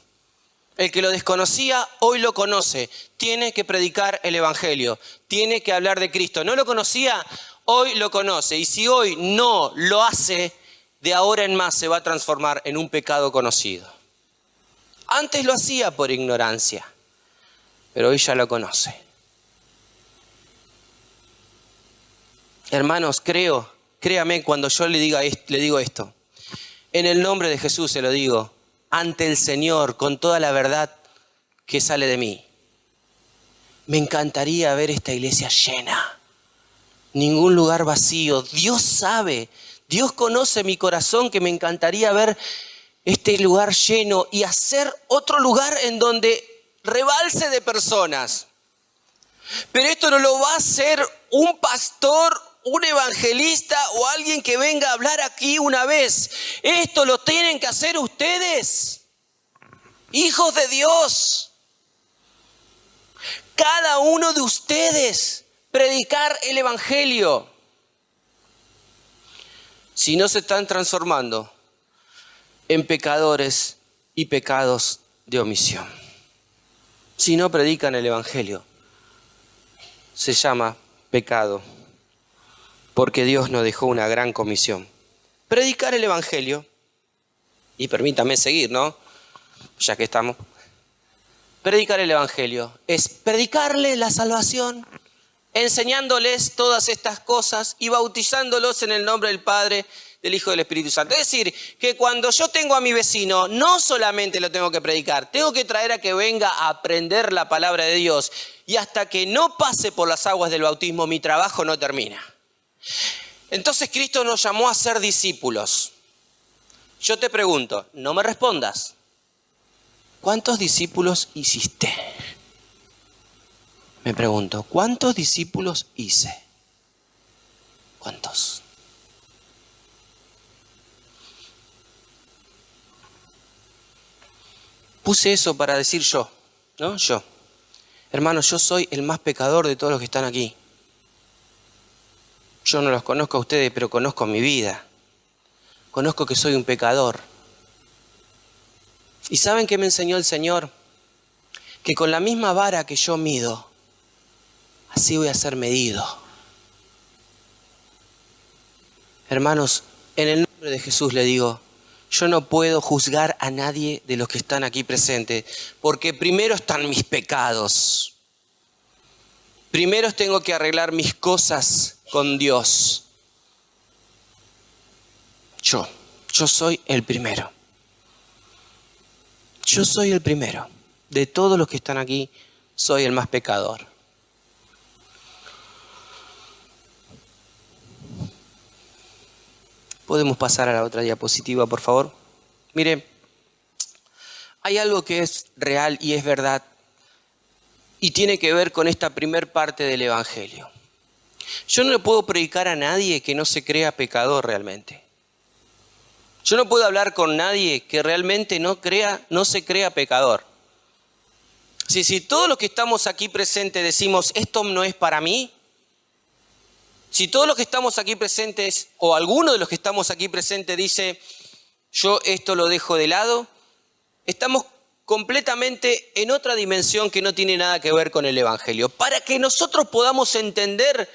El que lo desconocía, hoy lo conoce. Tiene que predicar el Evangelio. Tiene que hablar de Cristo. No lo conocía, hoy lo conoce. Y si hoy no lo hace, de ahora en más se va a transformar en un pecado conocido. Antes lo hacía por ignorancia, pero hoy ya lo conoce. Hermanos, créame cuando yo le digo esto. En el nombre de Jesús se lo digo. Ante el Señor, con toda la verdad que sale de mí. Me encantaría ver esta iglesia llena. Ningún lugar vacío. Dios sabe, Dios conoce mi corazón, que me encantaría ver este lugar lleno y hacer otro lugar en donde rebalse de personas. Pero esto no lo va a hacer un pastor, un evangelista o alguien que venga a hablar aquí una vez. Esto lo tienen que hacer ustedes. hijos de Dios, cada uno de ustedes, predicar el evangelio. Si no se están transformando en pecadores y pecados de omisión, si no predican el evangelio, se llama pecado, porque Dios nos dejó una gran comisión: predicar el evangelio. Y permítame seguir, ¿no? Ya que estamos. Predicar el evangelio es predicarle la salvación, enseñándoles todas estas cosas y bautizándolos en el nombre del Padre, del Hijo y del Espíritu Santo. Es decir, que cuando yo tengo a mi vecino, no solamente lo tengo que predicar, tengo que traer a que venga a aprender la palabra de Dios. Y hasta que no pase por las aguas del bautismo, mi trabajo no termina. Entonces Cristo nos llamó a ser discípulos. Yo te pregunto, no me respondas, ¿cuántos discípulos hiciste? Me pregunto, ¿cuántos discípulos hice? ¿Cuántos? Puse eso para decir yo, ¿no? Yo. Hermanos, yo soy el más pecador de todos los que están aquí. Yo no los conozco a ustedes, pero conozco mi vida. Conozco que soy un pecador. ¿Y saben qué me enseñó el Señor? Que con la misma vara que yo mido, así voy a ser medido. Hermanos, en el nombre de Jesús le digo, yo no puedo juzgar a nadie de los que están aquí presentes, porque primero están mis pecados. Primero tengo que arreglar mis cosas con Dios. Yo soy el primero. Yo soy el primero. De todos los que están aquí, soy el más pecador. ¿Podemos pasar a la otra diapositiva, por favor? Mire, hay algo que es real y es verdad y tiene que ver con esta primer parte del Evangelio. Yo no le puedo predicar a nadie que no se crea pecador realmente. Yo no puedo hablar con nadie que realmente no se crea pecador. Si todos los que estamos aquí presentes decimos, esto no es para mí, si todos los que estamos aquí presentes, o alguno de los que estamos aquí presentes dice, yo esto lo dejo de lado, estamos completamente en otra dimensión que no tiene nada que ver con el Evangelio. Para que nosotros podamos entender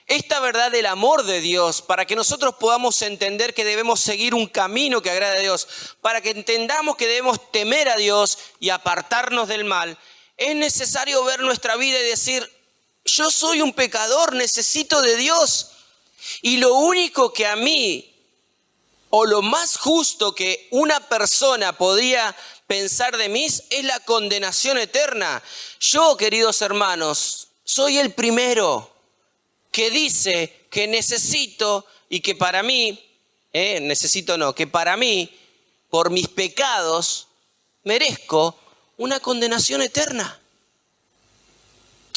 esta verdad del amor de Dios, para que nosotros podamos entender que debemos seguir un camino que agrade a Dios, para que entendamos que debemos temer a Dios y apartarnos del mal, es necesario ver nuestra vida y decir, yo soy un pecador, necesito de Dios. Y lo único que a mí, o lo más justo que una persona podría pensar de mí, es la condenación eterna. Yo, queridos hermanos, soy el primero que dice que necesito y que para mí, que para mí, por mis pecados, merezco una condenación eterna.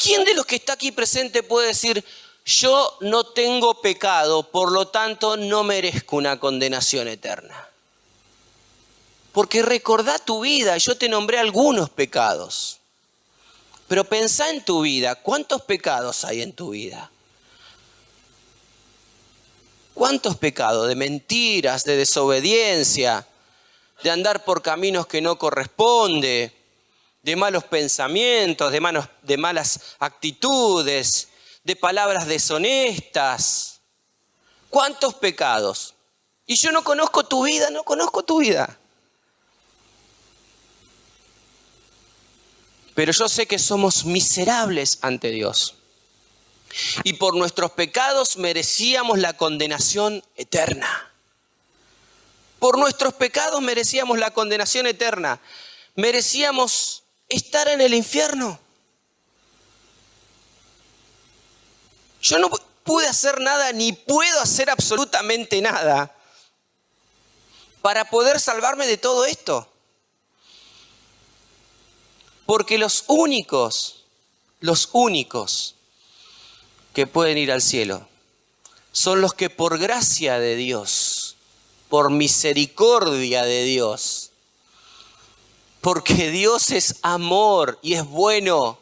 ¿Quién de los que está aquí presente puede decir, yo no tengo pecado, por lo tanto no merezco una condenación eterna? Porque recordá tu vida, yo te nombré algunos pecados. Pero pensá en tu vida, ¿cuántos pecados hay en tu vida? ¿Cuántos pecados? De mentiras, de desobediencia, de andar por caminos que no corresponde, de malos pensamientos, de malas actitudes, de palabras deshonestas. ¿Cuántos pecados? Y yo no conozco tu vida, no conozco tu vida. Pero yo sé que somos miserables ante Dios. Y por nuestros pecados merecíamos la condenación eterna. Por nuestros pecados merecíamos la condenación eterna. Merecíamos estar en el infierno. Yo no pude hacer nada, ni puedo hacer absolutamente nada para poder salvarme de todo esto. Porque los únicos que pueden ir al cielo son los que por gracia de Dios, por misericordia de Dios, Porque Dios es amor y es bueno.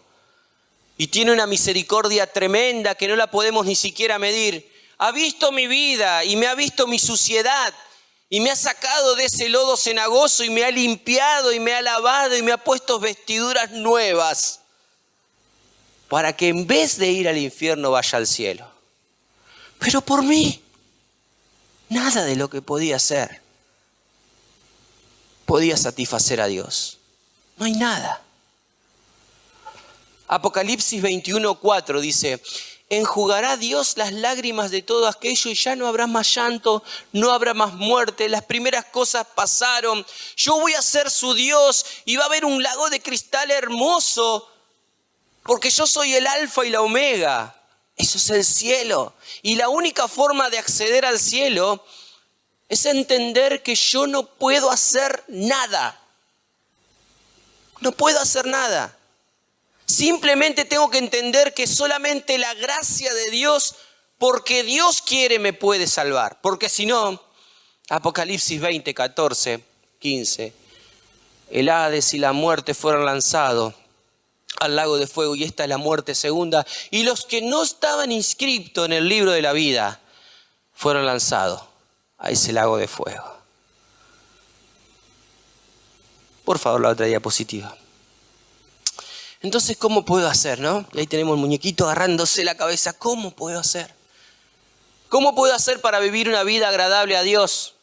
Y tiene una misericordia tremenda que no la podemos ni siquiera medir. Ha visto mi vida y me ha visto mi suciedad. Y me ha sacado de ese lodo cenagoso y me ha limpiado y me ha lavado y me ha puesto vestiduras nuevas. Para que en vez de ir al infierno vaya al cielo. Pero por mí, nada de lo que podía hacer podía satisfacer a Dios. No hay nada. Apocalipsis 21:4 dice: enjugará Dios las lágrimas de todo aquello y ya no habrá más llanto, no habrá más muerte. Las primeras cosas pasaron. Yo voy a ser su Dios y va a haber un lago de cristal hermoso, porque yo soy el alfa y la omega. Eso es el cielo. Y la única forma de acceder al cielo es entender que yo no puedo hacer nada. No puedo hacer nada. Simplemente tengo que entender que solamente la gracia de Dios, porque Dios quiere, me puede salvar. Porque si no, Apocalipsis 20, 14, 15, el Hades y la muerte fueron lanzados al lago de fuego, y esta es la muerte segunda. Y los que no estaban inscritos en el libro de la vida fueron lanzados a ese lago de fuego. Por favor, la otra diapositiva. Entonces, ¿cómo puedo hacer, no? Y ahí tenemos el muñequito agarrándose la cabeza. ¿Cómo puedo hacer? ¿Cómo puedo hacer para vivir una vida agradable a Dios?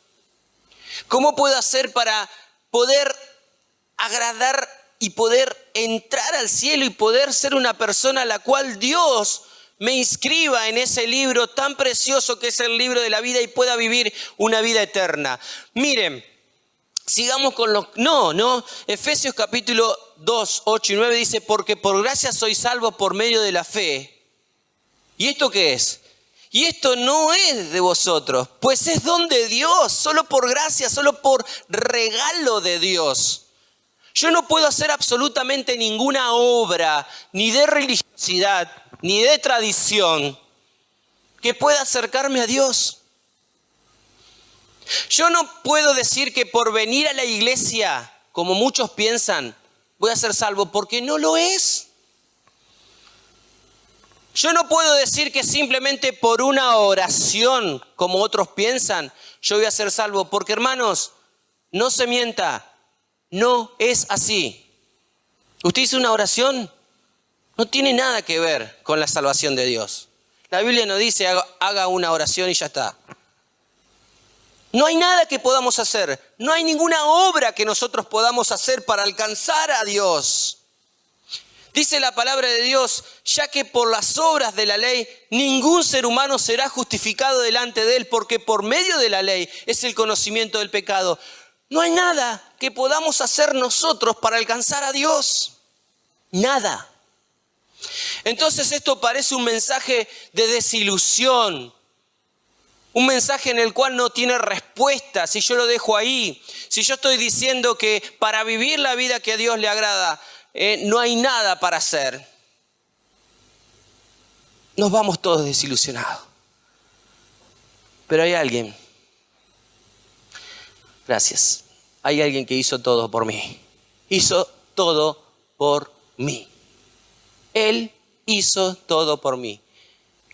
¿Cómo puedo hacer para poder agradar y poder entrar al cielo y poder ser una persona a la cual Dios me inscriba en ese libro tan precioso que es el libro de la vida y pueda vivir una vida eterna? Miren, sigamos con los... No. Efesios capítulo 2, 8 y 9 dice: porque por gracia sois salvos por medio de la fe. ¿Y esto qué es? Y esto no es de vosotros, pues es don de Dios, solo por gracia, solo por regalo de Dios. Yo no puedo hacer absolutamente ninguna obra, ni de religiosidad, ni de tradición, que pueda acercarme a Dios. Yo no puedo decir que por venir a la iglesia, como muchos piensan, voy a ser salvo, porque no lo es. Yo no puedo decir que simplemente por una oración, como otros piensan, yo voy a ser salvo, porque hermanos, no se mienta, no es así. Usted hizo una oración, no tiene nada que ver con la salvación de Dios. La Biblia no dice haga una oración y ya está. No hay nada que podamos hacer, no hay ninguna obra que nosotros podamos hacer para alcanzar a Dios. Dice la palabra de Dios: ya que por las obras de la ley ningún ser humano será justificado delante de él, porque por medio de la ley es el conocimiento del pecado. No hay nada que podamos hacer nosotros para alcanzar a Dios. Nada. Entonces esto parece un mensaje de desilusión. Un mensaje en el cual no tiene respuesta si yo lo dejo ahí. Si yo estoy diciendo que para vivir la vida que a Dios le agrada, no hay nada para hacer. Nos vamos todos desilusionados. Pero hay alguien. Gracias. Hay alguien que hizo todo por mí. Hizo todo por mí. Él hizo todo por mí.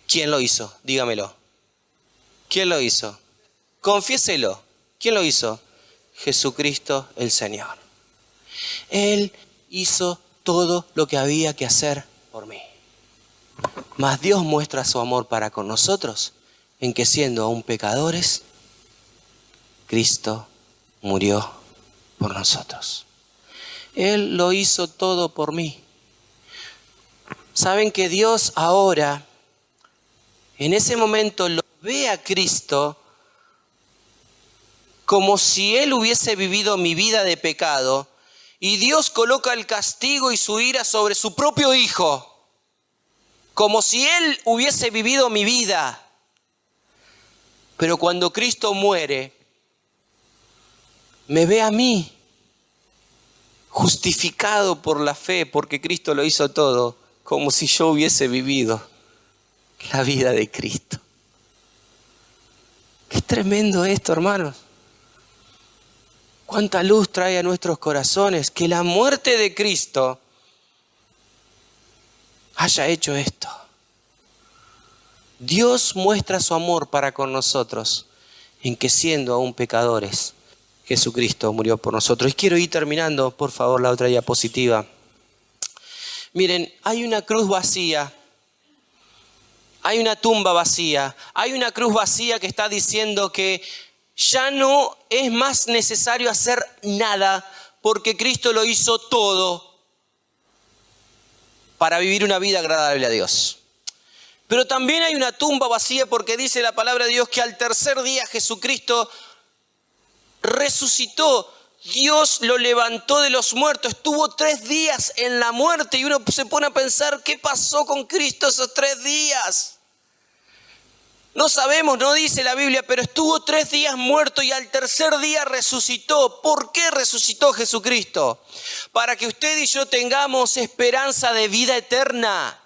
¿Quién lo hizo? Dígamelo. ¿Quién lo hizo? Confiéselo. ¿Quién lo hizo? Jesucristo el Señor. Él hizo todo lo que había que hacer por mí. Mas Dios muestra su amor para con nosotros en que, siendo aún pecadores, Cristo murió por nosotros. Él lo hizo todo por mí. Saben que Dios ahora, en ese momento, lo ve a Cristo como si Él hubiese vivido mi vida de pecado, y Dios coloca el castigo y su ira sobre su propio Hijo, como si Él hubiese vivido mi vida. Pero cuando Cristo muere, me ve a mí, justificado por la fe, porque Cristo lo hizo todo, como si yo hubiese vivido la vida de Cristo. Qué tremendo esto, hermanos. Cuánta luz trae a nuestros corazones que la muerte de Cristo haya hecho esto. Dios muestra su amor para con nosotros en que siendo aún pecadores, Jesucristo murió por nosotros. Y quiero ir terminando, por favor, la otra diapositiva. Miren, hay una cruz vacía, hay una tumba vacía, hay una cruz vacía que está diciendo que ya no es más necesario hacer nada porque Cristo lo hizo todo para vivir una vida agradable a Dios. Pero también hay una tumba vacía porque dice la palabra de Dios que al tercer día Jesucristo resucitó. Dios lo levantó de los muertos. Estuvo 3 días en la muerte y uno se pone a pensar ¿qué pasó con Cristo esos 3 días? No sabemos, no dice la Biblia, pero estuvo 3 días muerto y al tercer día resucitó. ¿Por qué resucitó Jesucristo? Para que usted y yo tengamos esperanza de vida eterna.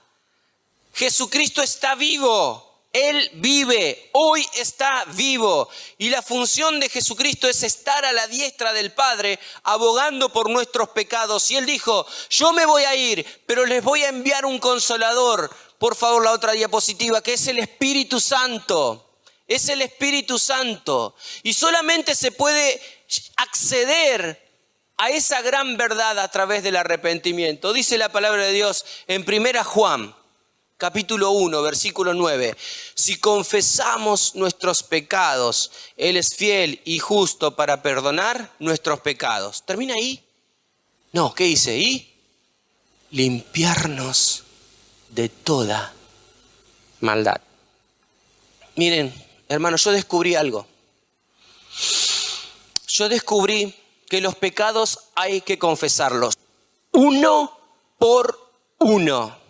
Jesucristo está vivo. Él vive, hoy está vivo. Y la función de Jesucristo es estar a la diestra del Padre, abogando por nuestros pecados. Y Él dijo, yo me voy a ir, pero les voy a enviar un consolador. Por favor, la otra diapositiva, que es el Espíritu Santo. Es el Espíritu Santo. Y solamente se puede acceder a esa gran verdad a través del arrepentimiento. Dice la palabra de Dios en 1 Juan. Capítulo 1, versículo 9. Si confesamos nuestros pecados, Él es fiel y justo para perdonar nuestros pecados. ¿Termina ahí? No, ¿qué dice? Y limpiarnos de toda maldad. Miren, hermanos, yo descubrí algo. Yo descubrí que los pecados hay que confesarlos. Uno por uno.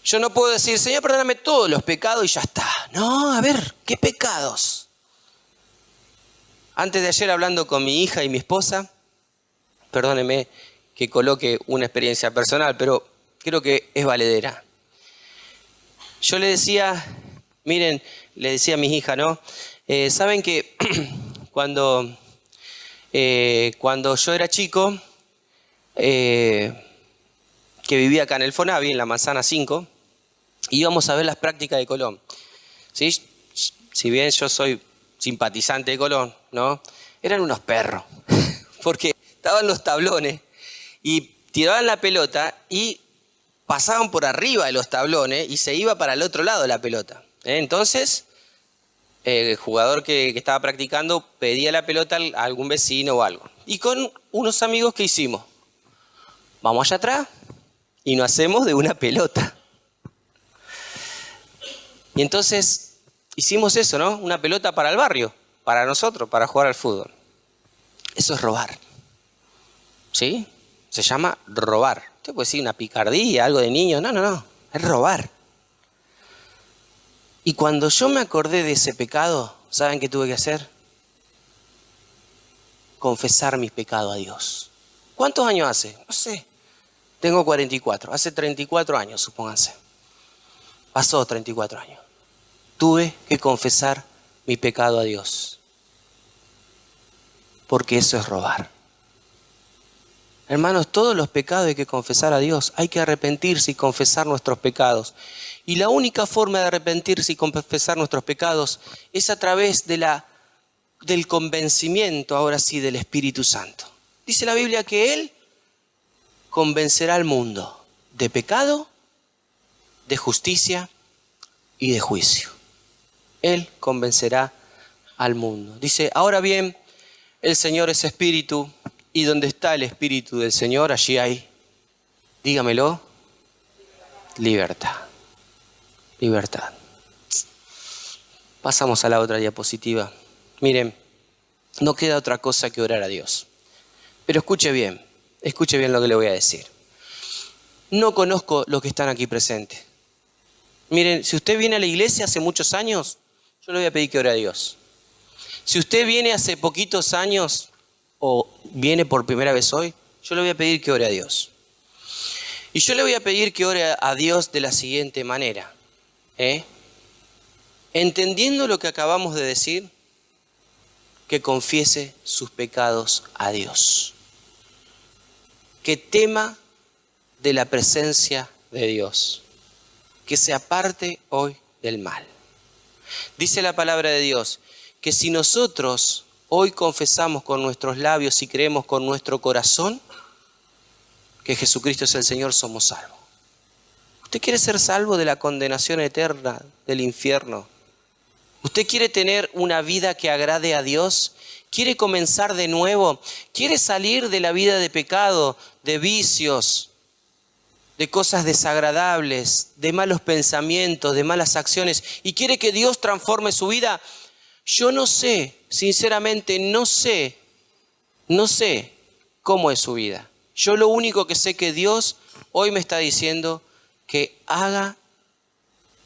Yo no puedo decir, Señor, perdóname todos los pecados y ya está. No, a ver, ¿qué pecados? Antes de ayer hablando con mi hija y mi esposa, perdóneme que coloque una experiencia personal, pero creo que es valedera. Yo le decía, miren, le decía a mis hijas, ¿no? Saben que cuando yo era chico, que vivía acá en el Fonavi, en la Manzana 5, íbamos a ver las prácticas de Colón. ¿Sí? Si bien yo soy simpatizante de Colón, ¿no? Eran unos perros, porque estaban los tablones y tiraban la pelota y pasaban por arriba de los tablones y se iba para el otro lado la pelota. Entonces, el jugador que estaba practicando pedía la pelota a algún vecino o algo. Y con unos amigos, ¿qué hicimos? Vamos allá atrás y nos hacemos de una pelota. Y entonces hicimos eso, ¿no? Una pelota para el barrio, para nosotros, para jugar al fútbol. Eso es robar. ¿Sí? Se llama robar. Usted puede decir una picardía, algo de niño. No. Es robar. Y cuando yo me acordé de ese pecado, ¿saben qué tuve que hacer? Confesar mis pecados a Dios. ¿Cuántos años hace? No sé. Tengo 44. Hace 34 años, supónganse. Pasó 34 años. Tuve que confesar mi pecado a Dios. Porque eso es robar. Hermanos, todos los pecados hay que confesar a Dios. Hay que arrepentirse y confesar nuestros pecados. Y la única forma de arrepentirse y confesar nuestros pecados es a través del convencimiento, ahora sí, del Espíritu Santo. Dice la Biblia que Él convencerá al mundo de pecado, de justicia y de juicio. Él convencerá al mundo. Dice, ahora bien, el Señor es Espíritu, y donde está el Espíritu del Señor, allí hay, dígamelo, libertad. Libertad. Pasamos a la otra diapositiva. Miren, no queda otra cosa que orar a Dios. Pero escuche bien lo que le voy a decir. No conozco los que están aquí presentes. Miren, si usted viene a la iglesia hace muchos años, yo le voy a pedir que ore a Dios. Si usted viene hace poquitos años o viene por primera vez hoy, yo le voy a pedir que ore a Dios. Y yo le voy a pedir que ore a Dios de la siguiente manera. Entendiendo lo que acabamos de decir, que confiese sus pecados a Dios. Que tema de la presencia de Dios. Que se aparte hoy del mal. Dice la palabra de Dios que si nosotros hoy confesamos con nuestros labios y creemos con nuestro corazón que Jesucristo es el Señor, somos salvos. ¿Usted quiere ser salvo de la condenación eterna del infierno? ¿Usted quiere tener una vida que agrade a Dios? ¿Quiere comenzar de nuevo? ¿Quiere salir de la vida de pecado, de vicios, de cosas desagradables, de malos pensamientos, de malas acciones? ¿Y quiere que Dios transforme su vida? Yo no sé, sinceramente no sé cómo es su vida. Yo lo único que sé que Dios hoy me está diciendo que haga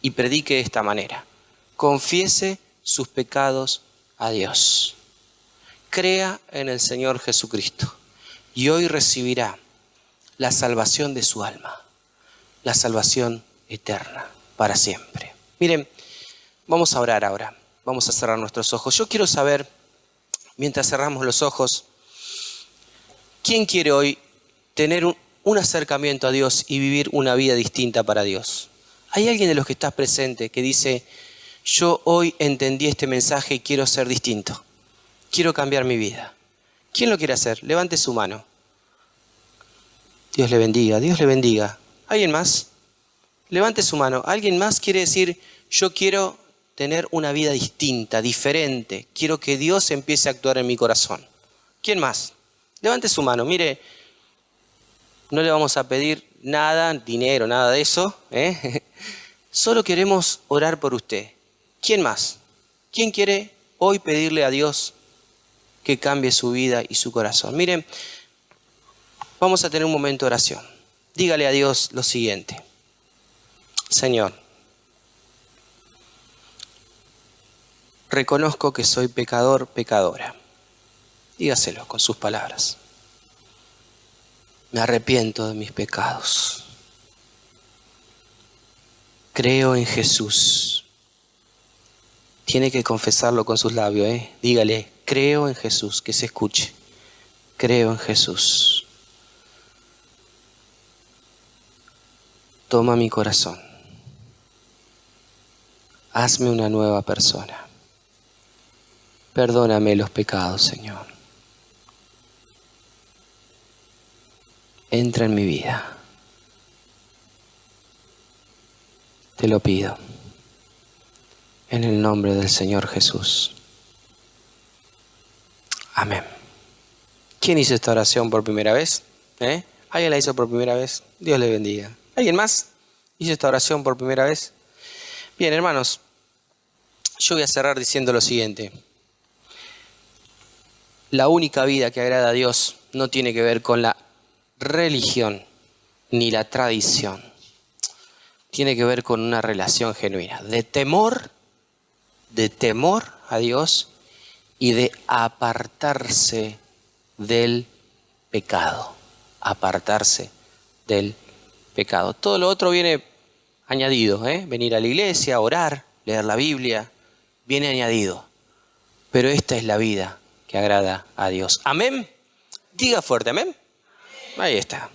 y predique de esta manera. Confiese sus pecados a Dios. Crea en el Señor Jesucristo y hoy recibirá la salvación de su alma, la salvación eterna para siempre. Miren, vamos a orar ahora. Vamos a cerrar nuestros ojos. Yo quiero saber, mientras cerramos los ojos, ¿quién quiere hoy tener un acercamiento a Dios y vivir una vida distinta para Dios? ¿Hay alguien de los que está presente que dice, yo hoy entendí este mensaje y quiero ser distinto? Quiero cambiar mi vida. ¿Quién lo quiere hacer? Levante su mano. Dios le bendiga, Dios le bendiga. ¿Alguien más? Levante su mano. ¿Alguien más quiere decir, yo quiero tener una vida distinta, diferente? Quiero que Dios empiece a actuar en mi corazón. ¿Quién más? Levante su mano. Mire, no le vamos a pedir nada, dinero, nada de eso, Solo queremos orar por usted. ¿Quién más? ¿Quién quiere hoy pedirle a Dios que cambie su vida y su corazón? Miren, vamos a tener un momento de oración. Dígale a Dios lo siguiente. Señor, reconozco que soy pecador, pecadora. Dígaselo con sus palabras. Me arrepiento de mis pecados. Creo en Jesús. Tiene que confesarlo con sus labios, Dígale, creo en Jesús, que se escuche. Creo en Jesús. Toma mi corazón. Hazme una nueva persona. Perdóname los pecados, Señor. Entra en mi vida. Te lo pido. En el nombre del Señor Jesús. Amén. ¿Quién hizo esta oración por primera vez? ¿Alguien la hizo por primera vez? Dios le bendiga. ¿Alguien más hizo esta oración por primera vez? Bien, hermanos, yo voy a cerrar diciendo lo siguiente. La única vida que agrada a Dios no tiene que ver con la religión ni la tradición. Tiene que ver con una relación genuina de temor a Dios y de apartarse del pecado. Apartarse del pecado. Todo lo otro viene añadido, Venir a la iglesia, orar, leer la Biblia, viene añadido. Pero esta es la vida que agrada a Dios. Amén. Diga fuerte, amén. Ahí está.